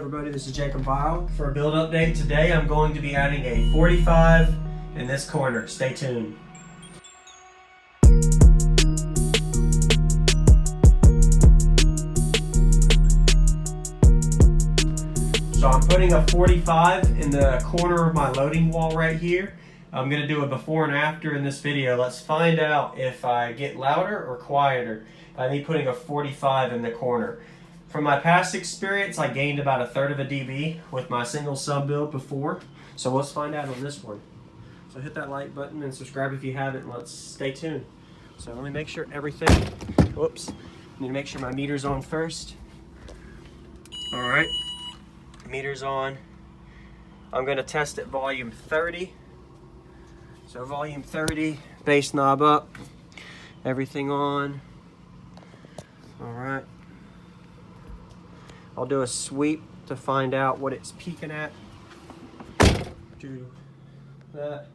everybody, this is Jacob Vile. For a build update today, I'm going to be adding a 45 in this corner. Stay tuned. So I'm putting a 45 in the corner of my loading wall right here. I'm going to do a before and after in this video. Let's find out if I get louder or quieter by me putting a 45 in the corner. From my past experience, I gained about 1/3 of a dB with my single sub build before. So let's find out on this one. So hit that like button and subscribe if you haven't, and let's stay tuned. So let me make sure everything, whoops, I need to make sure my meter's on first. All right, meter's on. I'm gonna test at volume 30. So volume 30, bass knob up, everything on. All right. I'll do a sweep to find out what it's peaking at. Do that.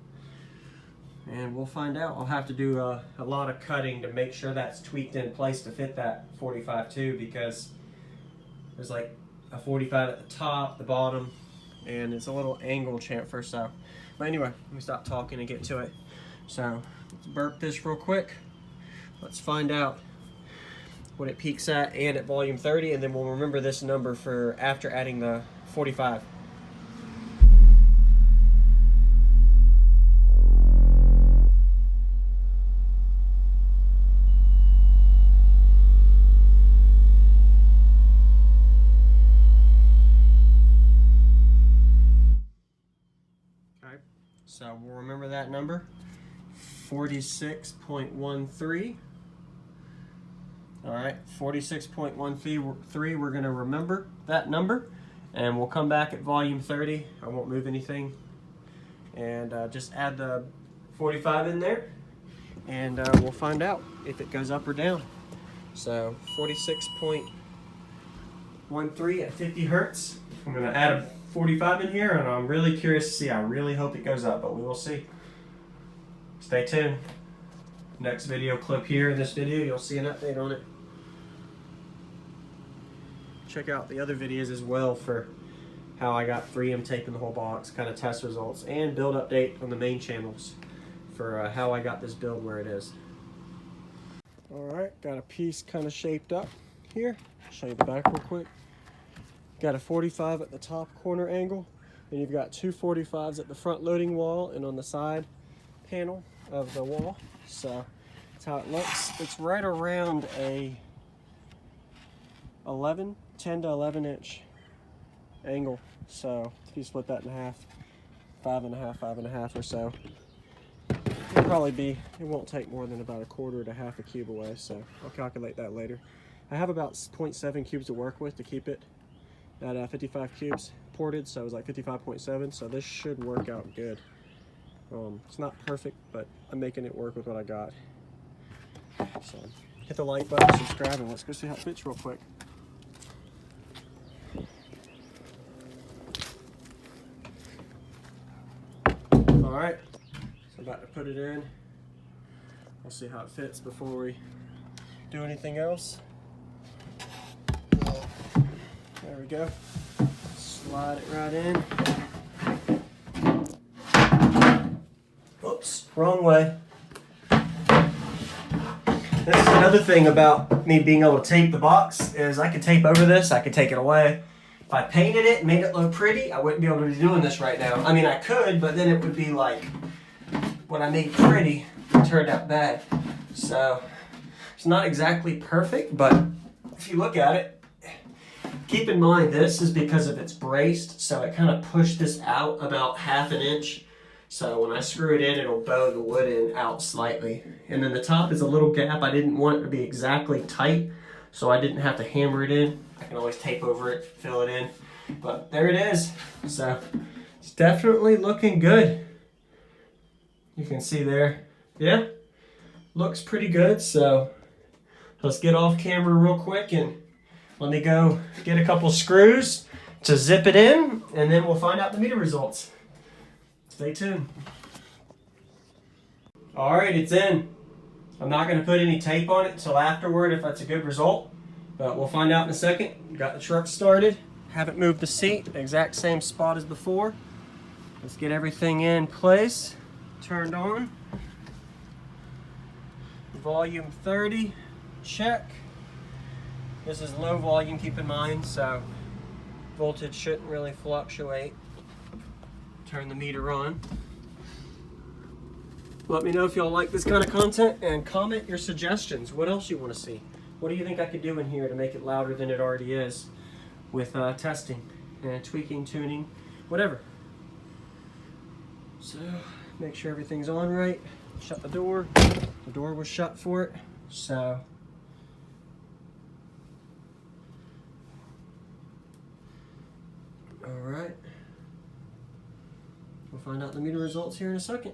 And we'll find out. I'll have to do a lot of cutting to make sure that's tweaked in place to fit that 45 too, because there's like a 45 at the top, the bottom, and it's a little angle chamfer. So, but anyway, let me stop talking and get to it. So let's burp this real quick. Let's find out what it peaks at and at volume 30, and then we'll remember this number for after adding the 45. Okay, so we'll remember that number, 46.13. All right, 46.13, we're gonna remember that number, and we'll come back at volume 30. I won't move anything, and just add the 45 in there, and we'll find out if it goes up or down. So 46.13 at 50 hertz. I'm gonna add a 45 in here, and I'm really curious to see. I really hope it goes up, but we will see. Stay tuned. Next video clip here in this video, you'll see an update on it. Check out the other videos as well for how I got 3M tape in the whole box, kind of test results, and build update on the main channels for how I got this build where it is. All right, got a piece kind of shaped up here. Show you the back real quick. Got a 45 at the top corner angle, and you've got two 45s at the front loading wall and on the side panel of the wall. So that's how it looks. It's right around a 10 to 11 inch angle. So if you split that in half, 5.5 or so, it'll probably be, it won't take more than about 1/4 to 1/2 a cube away. So I'll calculate that later. I have about 0.7 cubes to work with to keep it at 55 cubes ported. So it was like 55.7. So this should work out good. It's not perfect, but I'm making it work with what I got. So hit the like button, subscribe, and let's go see how it fits real quick. All right, so I'm about to put it in. We'll see how it fits before we do anything else. There we go. Slide it right in. Oops, wrong way. This is another thing about me being able to tape the box, is I could tape over this, I could take it away. If I painted it and made it look pretty, I wouldn't be able to be doing this right now. I mean, I could, but then it would be like what I made pretty turned out bad. So it's not exactly perfect, but if you look at it, keep in mind this is because of it's braced, so it kind of pushed this out about 1/2 inch. So when I screw it in, it'll bow the wood in out slightly. And then the top is a little gap. I didn't want it to be exactly tight, so I didn't have to hammer it in. I can always tape over it, fill it in. But there it is. So it's definitely looking good. You can see there. Yeah, looks pretty good. So let's get off camera real quick and let me go get a couple screws to zip it in, and then we'll find out the meter results. Stay tuned. All right, it's in. I'm not going to put any tape on it until afterward if that's a good result, but we'll find out in a second. Got the truck started. Haven't moved the seat, exact same spot as before. Let's get everything in place, turned on. Volume 30, check. This is low volume, keep in mind, so voltage shouldn't really fluctuate. Turn the meter on. Let me know if y'all like this kind of content and comment your suggestions. What else you want to see? What do you think I could do in here to make it louder than it already is with testing and tweaking, tuning, whatever. So make sure everything's on right. Shut the door. The door was shut for it. So all right. We'll find out the meter results here in a second.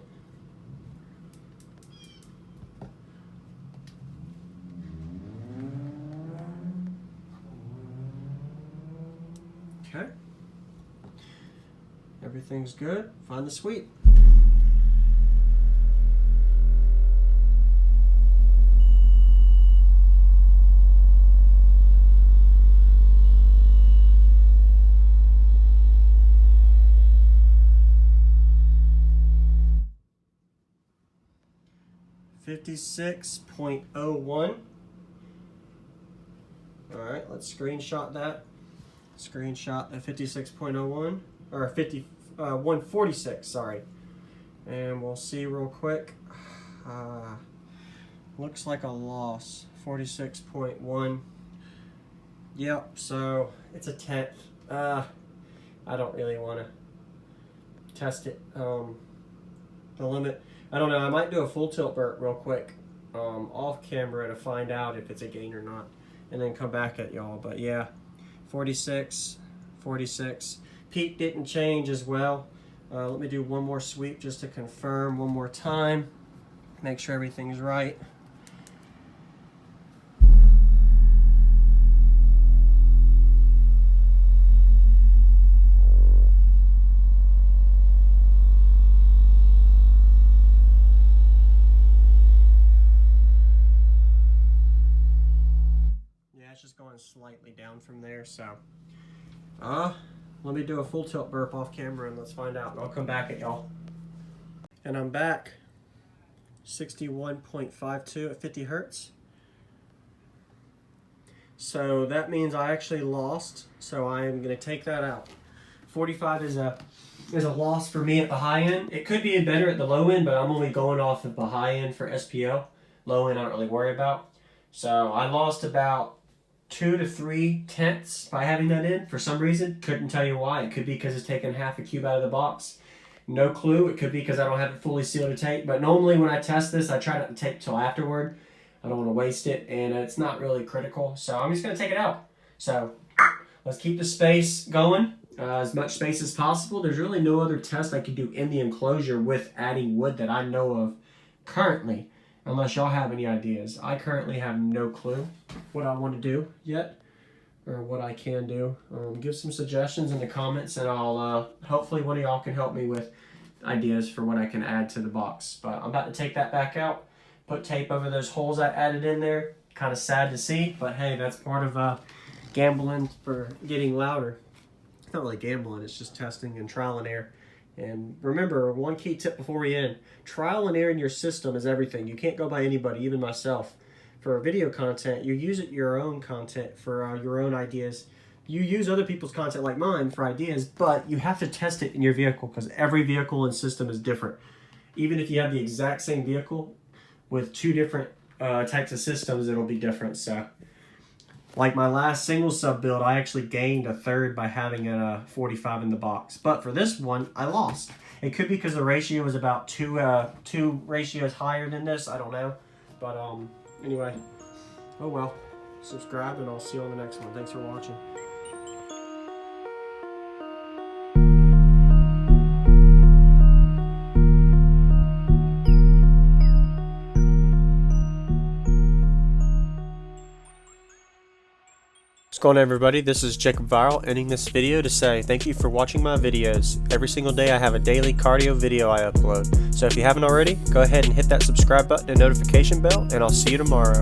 Okay. Everything's good. Find the sweep. .01. All right, let's screenshot that. Screenshot the 56.01 or 146. Sorry, and we'll see real quick. Looks like a loss. 46.1. Yep. So it's a tenth. I don't really want to test it. The limit. I don't know, I might do a full tilt burp real quick off camera to find out if it's a gain or not, and then come back at y'all. But yeah, 46, 46. Peak didn't change as well. Let me do one more sweep just to confirm one more time. Make sure everything's right. It's just going slightly down from there, so let me do a full tilt burp off camera and let's find out, and I'll come back at y'all. And I'm back. 61.52 at 50 hertz. So that means I actually lost, so I am going to take that out. 45 is a loss for me at the high end. It could be better at the low end, but I'm only going off of the high end for SPO. Low end I don't really worry about. So I lost about 2 to 3 tenths by having that in for some reason. Couldn't tell you why. It could be because it's taken half a cube out of the box. No clue. It could be because I don't have it fully sealed to tape. But normally when I test this, I try not to tape till afterward. I don't want to waste it, and it's not really critical. So I'm just going to take it out. So let's keep the space going, as much space as possible. There's really no other test I could do in the enclosure with adding wood that I know of currently. Unless y'all have any ideas. I currently have no clue what I want to do yet, or what I can do. Give some suggestions in the comments, and I'll hopefully one of y'all can help me with ideas for what I can add to the box. But I'm about to take that back out, put tape over those holes I added in there. Kind of sad to see, but hey, that's part of gambling for getting louder. It's not really gambling, it's just testing and trial and error. And remember, one key tip before we end, trial and error in your system is everything. You can't go by anybody, even myself. For video content, you use it your own content for your own ideas. You use other people's content like mine for ideas, but you have to test it in your vehicle because every vehicle and system is different. Even if you have the exact same vehicle with 2 different types of systems, it'll be different. So, like my last single sub build, I actually gained a third by having a 45 in the box. But for this one, I lost. It could be because the ratio was about two ratios higher than this. I don't know. But anyway, oh well. Subscribe, and I'll see you on the next one. Thanks for watching. What's going on, everybody? This is Jacob Viral, ending this video to say thank you for watching my videos. Every single day I have a daily cardio video I upload. So if you haven't already, go ahead and hit that subscribe button and notification bell, and I'll see you tomorrow.